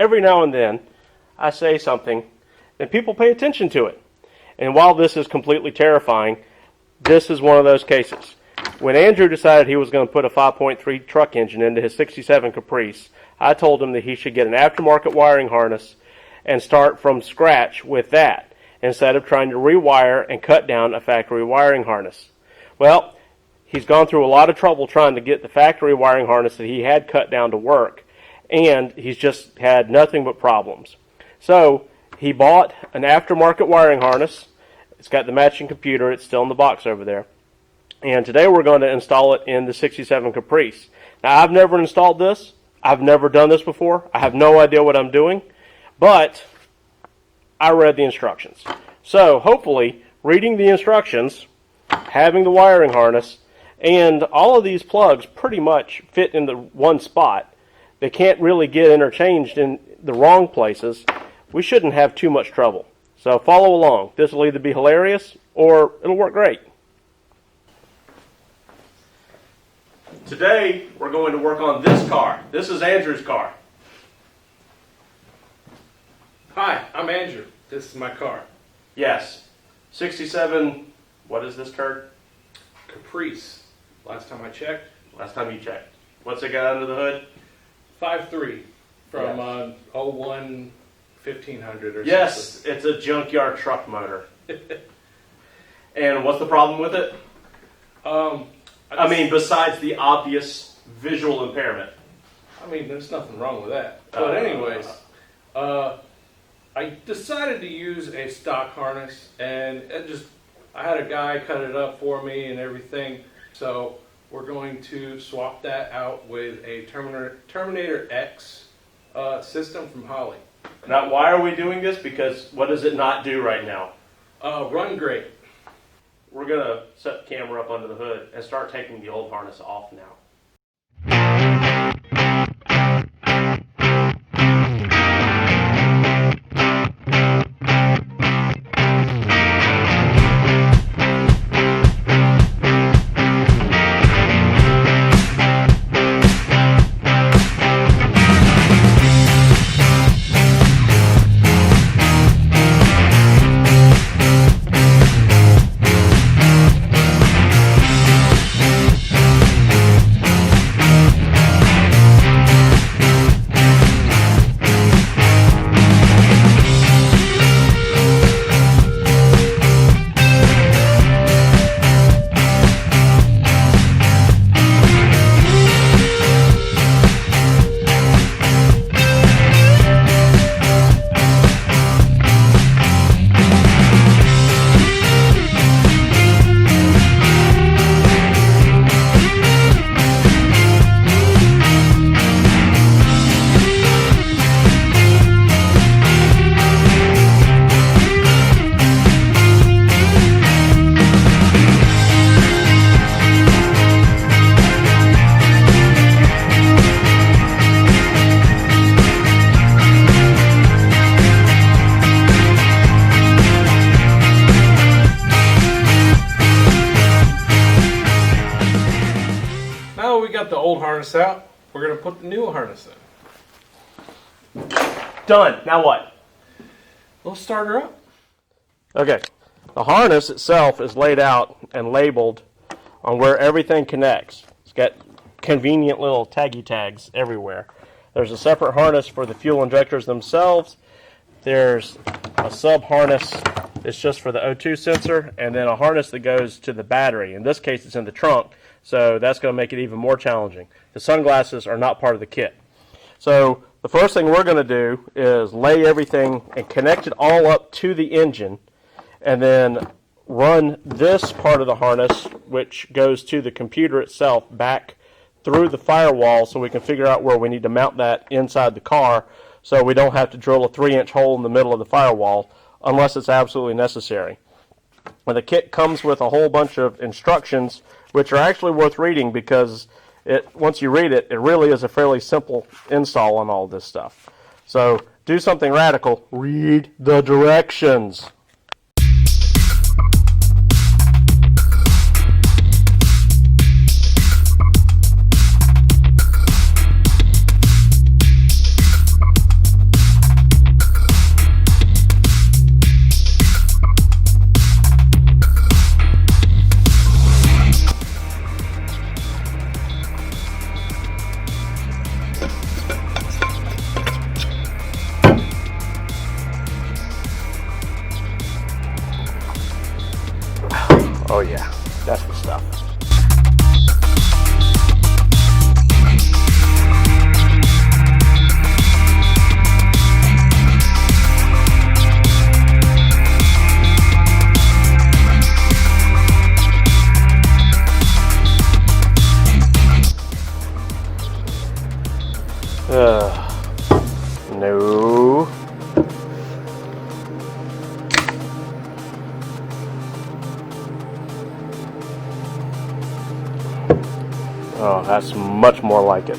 every now and then I say something and people pay attention to it. And while this is completely terrifying, this is one of those cases. When Andrew decided he was going to put a 5.3 truck engine into his 67 Caprice, I told him that he should get an aftermarket wiring harness and start from scratch with that, instead of trying to rewire and cut down a factory wiring harness. Well, he's gone through a lot of trouble trying to get the factory wiring harness that he had cut down to work, and he's just had nothing but problems. So he bought an aftermarket wiring harness. It's got the matching computer. It's still in the box over there. And today we're going to install it in the 67 Caprice. Now, I've never installed this. I've never done this before. I have no idea what I'm doing. But I read the instructions. So hopefully, reading the instructions, having the wiring harness, and all of these plugs pretty much fit in the one spot. They can't really get interchanged in the wrong places. We shouldn't have too much trouble. So follow along. This will either be hilarious or it'll work great. Today, we're going to work on this car. This is Andrew's car. Hi, I'm Andrew. This is my car. Yes. 67, what is this, Kurt? Caprice. Last time I checked. Last time you checked. What's it got under the hood? 5.3 from Yes. 01 1500 or Yes, something. it's a junkyard truck motor. And what's the problem with it? I mean, besides the obvious visual impairment. I mean, there's nothing wrong with that. But anyways, I decided to use a stock harness, and I had a guy cut it up for me and everything. So we're going to swap that out with a Terminator X system from Holley. Now, why are we doing this? Because what does it not do right now? Run great. We're going to set the camera up under the hood and start taking the old harness off now. Now we got the old harness out, we're going to put the new harness in. Done. Now what? We'll start her up. Okay. The harness itself is laid out and labeled on where everything connects. It's got convenient little taggy tags everywhere. There's a separate harness for the fuel injectors themselves. There's a sub harness that's just for the O2 sensor, and then a harness that goes to the battery. In this case, it's in the trunk, so that's going to make it even more challenging. The sunglasses are not part of the kit. So the first thing we're going to do is lay everything and connect it all up to the engine, and then run this part of the harness, which goes to the computer itself, back through the firewall so we can figure out where we need to mount that inside the car, so we don't have to drill a 3-inch hole in the middle of the firewall unless it's absolutely necessary. And the kit comes with a whole bunch of instructions, which are actually worth reading because once you read it, it really is a fairly simple install on all this stuff. So do something radical. Read the directions. Oh yeah, that's the stuff. No. Oh, that's much more like it.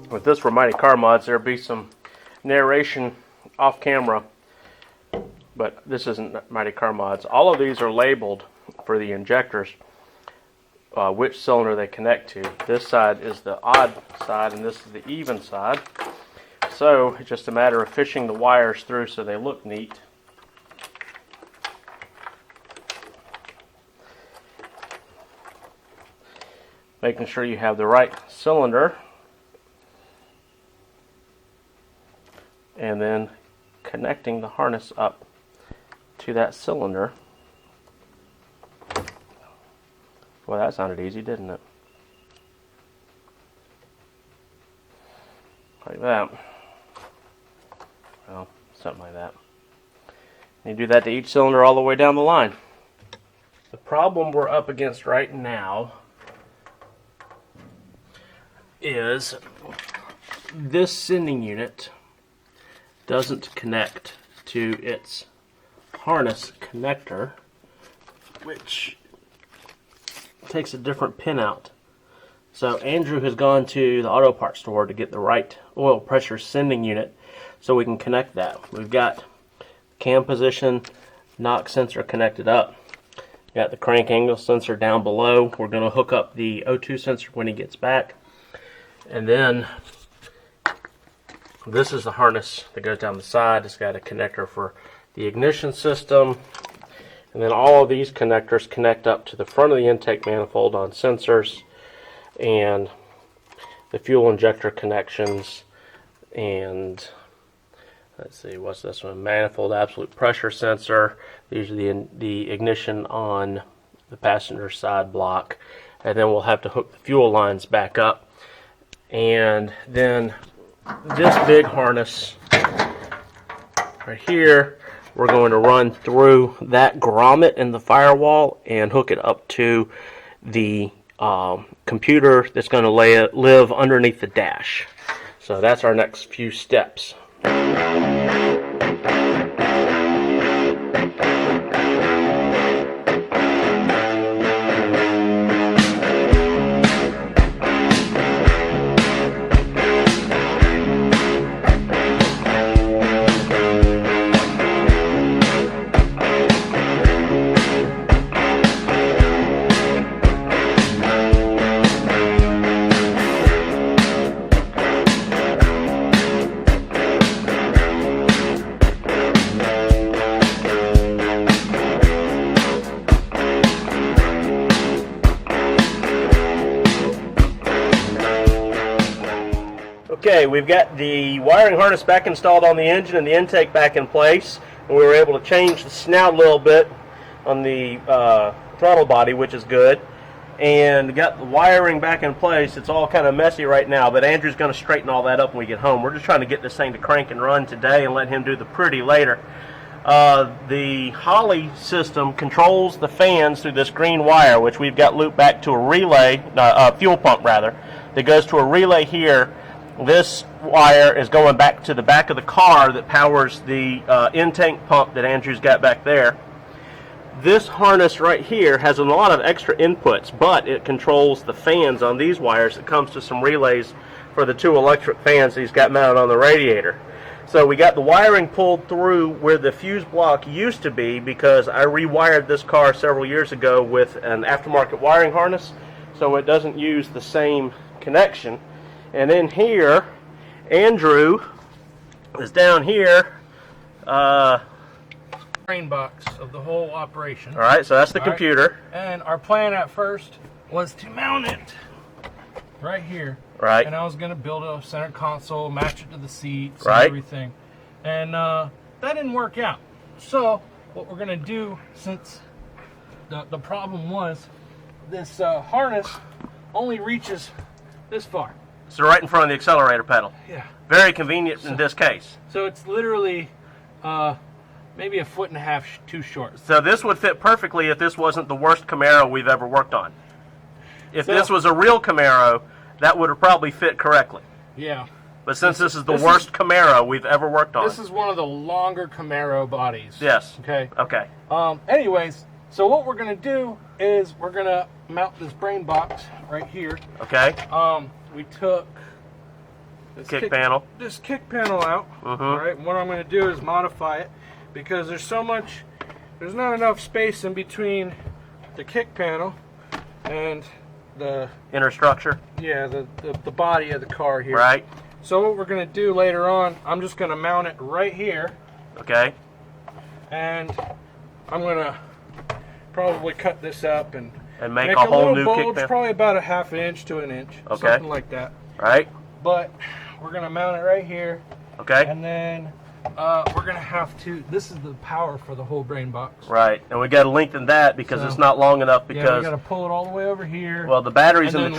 With this for Mighty Car Mods, there'll be some narration off camera, but this isn't Mighty Car Mods. All of these are labeled for the injectors, which cylinder they connect to. This side is the odd side and this is the even side. So it's just a matter of fishing the wires through so they look neat. Making sure you have the right cylinder. And then connecting the harness up to that cylinder. Well, that sounded easy, didn't it? Like that. Well, something like that. You do that to each cylinder all the way down the line. The problem we're up against right now is this sending unit doesn't connect to its harness connector, which takes a different pin out. So Andrew has gone to the auto parts store to get the right oil pressure sending unit so we can connect that. We've got cam position, knock sensor connected up. Got the crank angle sensor down below. We're going to hook up the O2 sensor when he gets back. And then this is the harness that goes down the side. It's got a connector for the ignition system. And then all of these connectors connect up to the front of the intake manifold on sensors, and the fuel injector connections, and let's see, what's this one? Manifold absolute pressure sensor. These are the ignition on the passenger side block. And then we'll have to hook the fuel lines back up. And then this big harness right here, we're going to run through that grommet in the firewall and hook it up to the computer that's going to live underneath the dash. So that's our next few steps. Okay, we've got the wiring harness back installed on the engine and the intake back in place. And we were able to change the snout a little bit on the throttle body, which is good. And got the wiring back in place. It's all kind of messy right now, but Andrew's going to straighten all that up when we get home. We're just trying to get this thing to crank and run today and let him do the pretty later. The Holley system controls the fans through this green wire, which we've got looped back to a relay, fuel pump rather, that goes to a relay here. This wire is going back to the back of the car that powers the intake pump that Andrew's got back there. This harness right here has a lot of extra inputs, but it controls the fans on these wires. It comes to some relays for the 2 electric fans that he's got mounted on the radiator. So we got the wiring pulled through where the fuse block used to be, because I rewired this car several years ago with an aftermarket wiring harness, so it doesn't use the same connection. And in here, Andrew is down here. Brain box of the whole operation. All right, so that's the computer. And our plan at first was to mount it right here. Right. And I was going to build a center console, match it to the seats, right, and everything. And that didn't work out. So what we're going to do, since the problem was this harness only reaches this far. So right in front of the accelerator pedal. Yeah. Very convenient in this case. So it's literally maybe a foot and a half too short. So this would fit perfectly if this wasn't the worst Camaro we've ever worked on. If this was a real Camaro, that would have probably fit correctly. Yeah. But since this is the worst Camaro we've ever worked on. This is one of the longer Camaro bodies. Yes. Okay. Okay. Anyways, so what we're going to do is we're going to mount this brain box right here. Okay. We took this kick panel out. All right. What I'm going to do is modify it because there's not enough space in between the kick panel and the inner structure. Yeah, the body of the car here. Right. So what we're going to do later on, I'm just going to mount it right here. Okay. And I'm going to probably cut this up and make a whole new kick panel. Probably about a half inch to an inch. Okay. Something like that. Right. But we're going to mount it right here. Okay. And then we're going to have to, this is the power for the whole brain box. Right. And we got to lengthen that because it's not long enough because... Yeah, we got to pull it all the way over here. Well, the battery's in the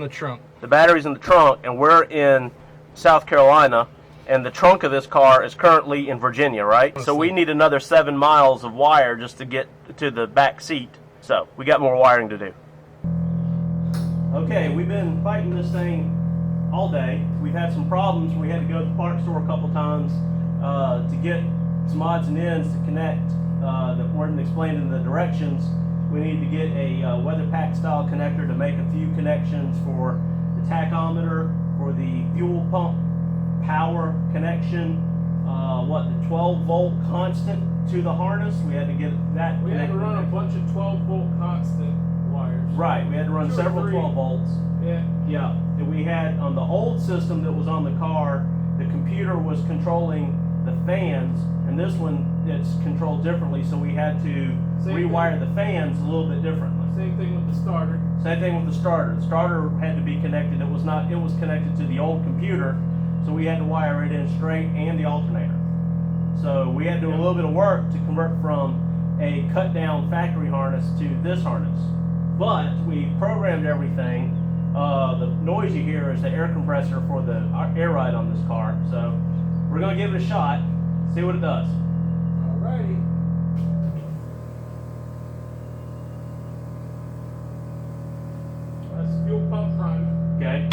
trunk. The battery's in the trunk, and we're in South Carolina, and the trunk of this car is currently in Virginia, right? So we need another 7 miles of wire just to get to the back seat. So we got more wiring to do. Okay, we've been fighting this thing all day. We've had some problems. We had to go to the parts store a couple times to get some odds and ends to connect that weren't explained in the directions. We need to get a weather pack style connector to make a few connections for the tachometer, for the fuel pump power connection, the 12 volt constant to the harness. We had to get that. We had to run a bunch of 12 volt constant wires. Right, we had to run several 12 volts. Yeah. Yeah, and we had on the old system that was on the car, the computer was controlling the fans, and this one it's controlled differently, so we had to rewire the fans a little bit differently. Same thing with the starter. Same thing with the starter. The starter had to be connected. It was connected to the old computer, so we had to wire it in straight, and the alternator. So we had to do a little bit of work to convert from a cut down factory harness to this harness. But we programmed everything. The noise you hear is the air compressor for the air ride on this car. So we're going to give it a shot, see what it does. Alrighty. That's fuel pump primer. Okay.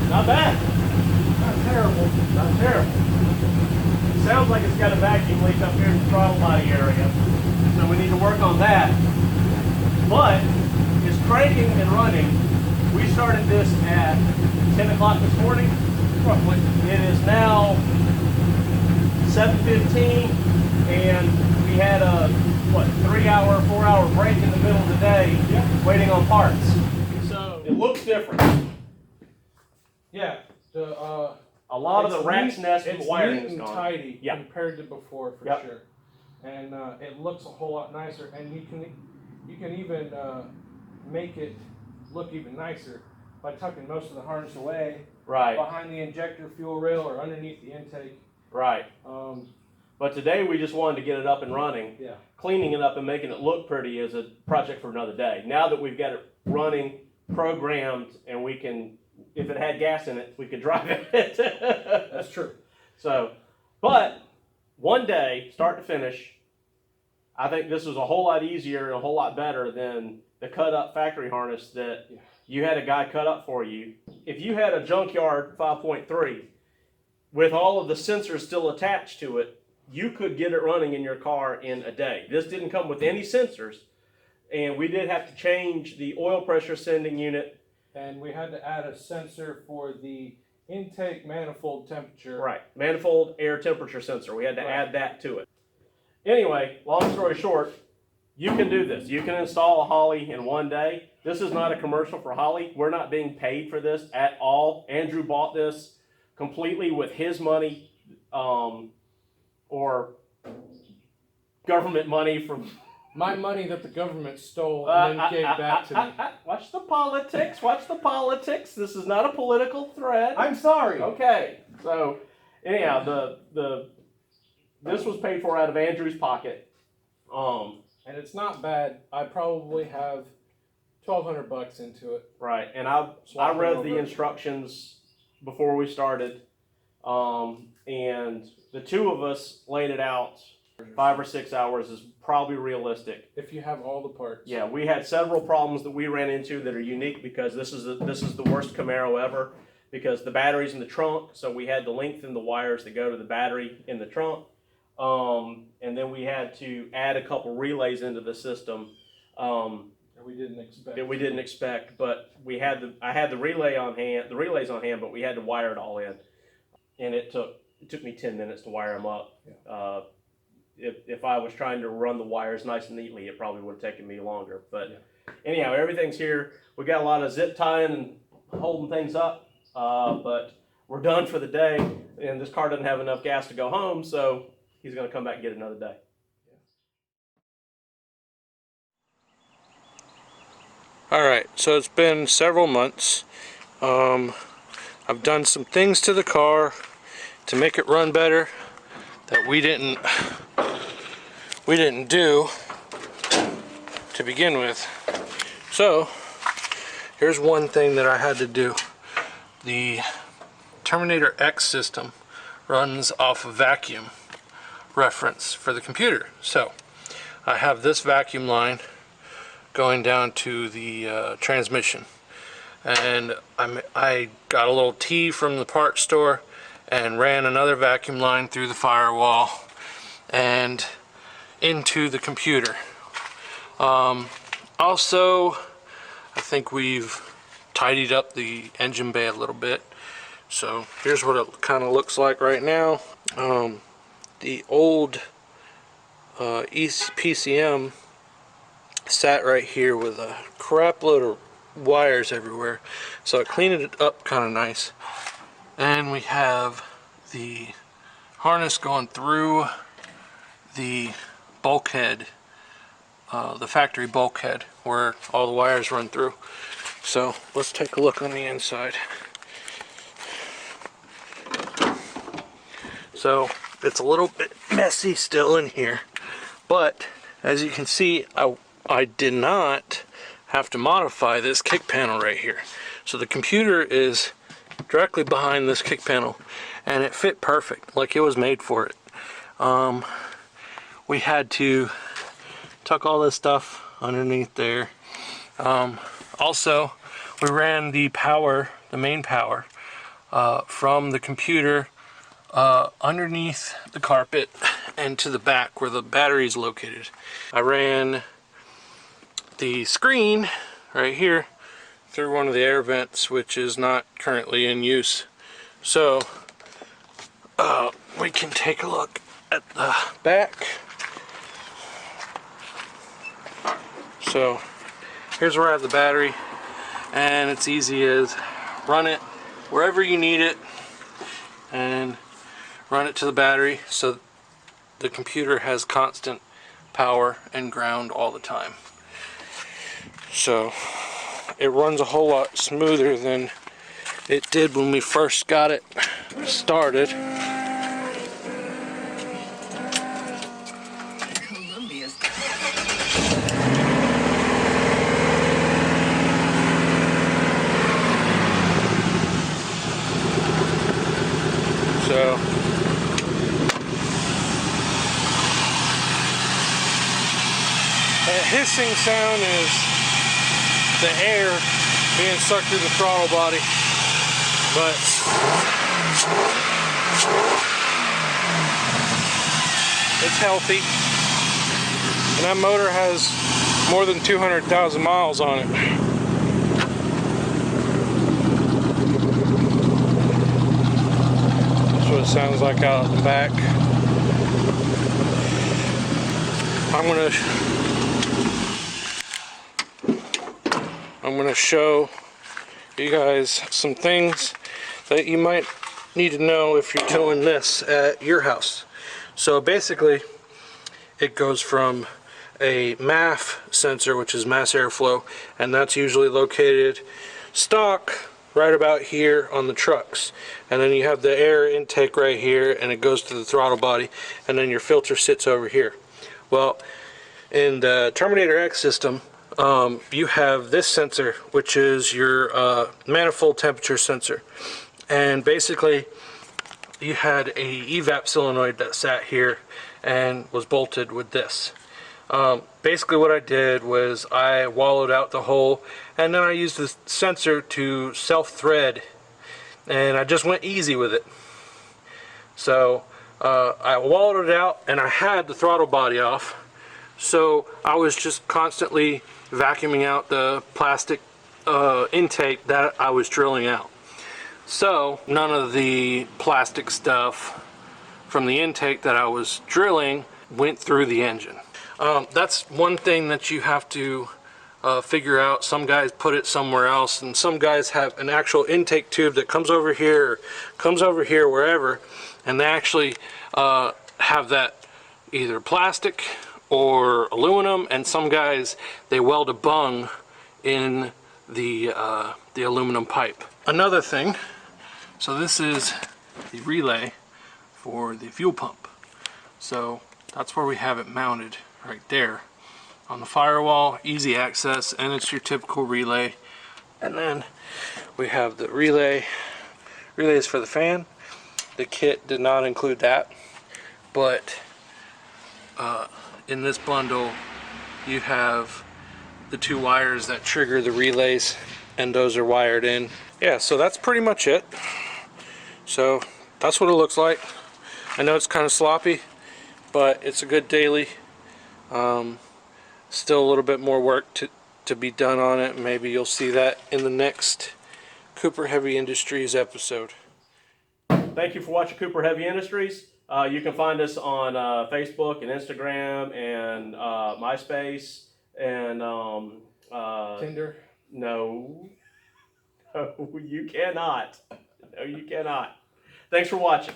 Not bad. Not terrible. Not terrible. It sounds like it's got a vacuum leak up here in the throttle body area. So we need to work on that. But it's cranking and running. We started this at 10 o'clock this morning, roughly. It is now 7:15, and we had a, 3-hour, 4-hour break in the middle of the day waiting on parts. So it looks different. Yeah, A lot of the rat's nest and wiring is neat and gone. tidy compared to before, for Yep. sure. And it looks a whole lot nicer, and you can even make it look even nicer by tucking most of the harness away behind the injector fuel rail or underneath the intake. Right. But today we just wanted to get it up and running. Yeah. Cleaning it up and making it look pretty is a project for another day. Now that we've got it running, programmed, and we can, if it had gas in it, we could drive it. That's true. So, but one day, start to finish, I think this was a whole lot easier and a whole lot better than the cut up factory harness that you had a guy cut up for you. If you had a junkyard 5.3 with all of the sensors still attached to it, you could get it running in your car in a day. This didn't come with any sensors, and we did have to change the oil pressure sending unit and we had to add a sensor for the intake manifold temperature. Right, manifold air temperature sensor. We had to Right. add that to it. Anyway, long story short, you can do this. You can install a Holley in one day. This is not a commercial for Holley. We're not being paid for this at all. Andrew bought this completely with his money, or government money from My money that the government stole and then gave back to me. Watch the politics. Watch the politics. This is not a political threat. I'm sorry. Okay. So, anyhow, this was paid for out of Andrew's pocket. And it's not bad. I probably have $1,200 into it. Right. And I read the instructions before we started, and the two of us laid it out. 5 or 6 hours is probably realistic. If you have all the parts. Yeah, we had several problems that we ran into that are unique because this is the worst Camaro ever, because the battery's in the trunk, so we had to lengthen the wires that go to the battery in the trunk, and then we had to add a couple relays into the system That we didn't expect. but I had the relays on hand, but we had to wire it all in, and it took me 10 minutes to wire them up. Yeah. If I was trying to run the wires nice and neatly, it probably would have taken me longer. But anyhow, everything's here. We got a lot of zip tying and holding things up, but we're done for the day. And this car doesn't have enough gas to go home, so he's going to come back and get another day. All right, so it's been several months. I've done some things to the car to make it run better that we didn't do to begin with. So here's one thing that I had to do. The Terminator X system runs off a vacuum reference for the computer. So I have this vacuum line going down to the transmission, and I got a little T from the parts store and ran another vacuum line through the firewall and into the computer. Also, I think we've tidied up the engine bay a little bit. So here's what it kind of looks like right now. The old PCM sat right here with a crap load of wires everywhere, so I cleaned it up kind of nice. And we have the harness going through the bulkhead, the factory bulkhead, where all the wires run through. So let's take a look on the inside. So it's a little bit messy still in here, but as you can see, I did not have to modify this kick panel right here. So the computer is directly behind this kick panel, and it fit perfect, like it was made for it. We had to tuck all this stuff underneath there. Also, we ran the power, the main power, from the computer underneath the carpet and to the back where the battery is located. I ran the screen right here through one of the air vents, which is not currently in use. So we can take a look at the back. So here's where I have the battery, and it's easy as run it wherever you need it and run it to the battery so the computer has constant power and ground all the time. So it runs a whole lot smoother than it did when we first got it started. So that hissing sound is the air being sucked through the throttle body, but it's healthy, and that motor has more than 200,000 miles on it. what it sounds like out in the back. I'm gonna show you guys some things that you might need to know if you're doing this at your house. So basically, it goes from a MAF sensor, which is mass airflow, and that's usually located stock right about here on the trucks. And then you have the air intake right here, and it goes to the throttle body, and then your filter sits over here. Well, in the Terminator X system, you have this sensor, which is your manifold temperature sensor. And basically, you had a evap solenoid that sat here and was bolted with this. Basically what I did was I wallowed out the hole, and then I used the sensor to self-thread, and I just went easy with it. So I wallowed it out, and I had the throttle body off, so I was just constantly vacuuming out the plastic intake that I was drilling out. So none of the plastic stuff from the intake that I was drilling went through the engine. That's one thing that you have to figure out. Some guys put it somewhere else, and some guys have an actual intake tube that comes over here, or comes over here, wherever, and they actually have that either plastic or aluminum, and some guys, they weld a bung in the aluminum pipe. Another thing, so this is the relay for the fuel pump. So that's where we have it mounted, right there on the firewall, easy access, and it's your typical relay. And then we have the relays for the fan. The kit did not include that, but in this bundle you have the 2 wires that trigger the relays, and those are wired in. Yeah, so that's pretty much it. So that's what it looks like. I know it's kind of sloppy, but it's a good daily. Still a little bit more work to be done on it. Maybe you'll see that in the next Cooper Heavy Industries episode. Thank you for watching Cooper Heavy Industries. You can find us on Facebook and Instagram and MySpace and Tinder? No. No, you cannot. No, you cannot. Thanks for watching.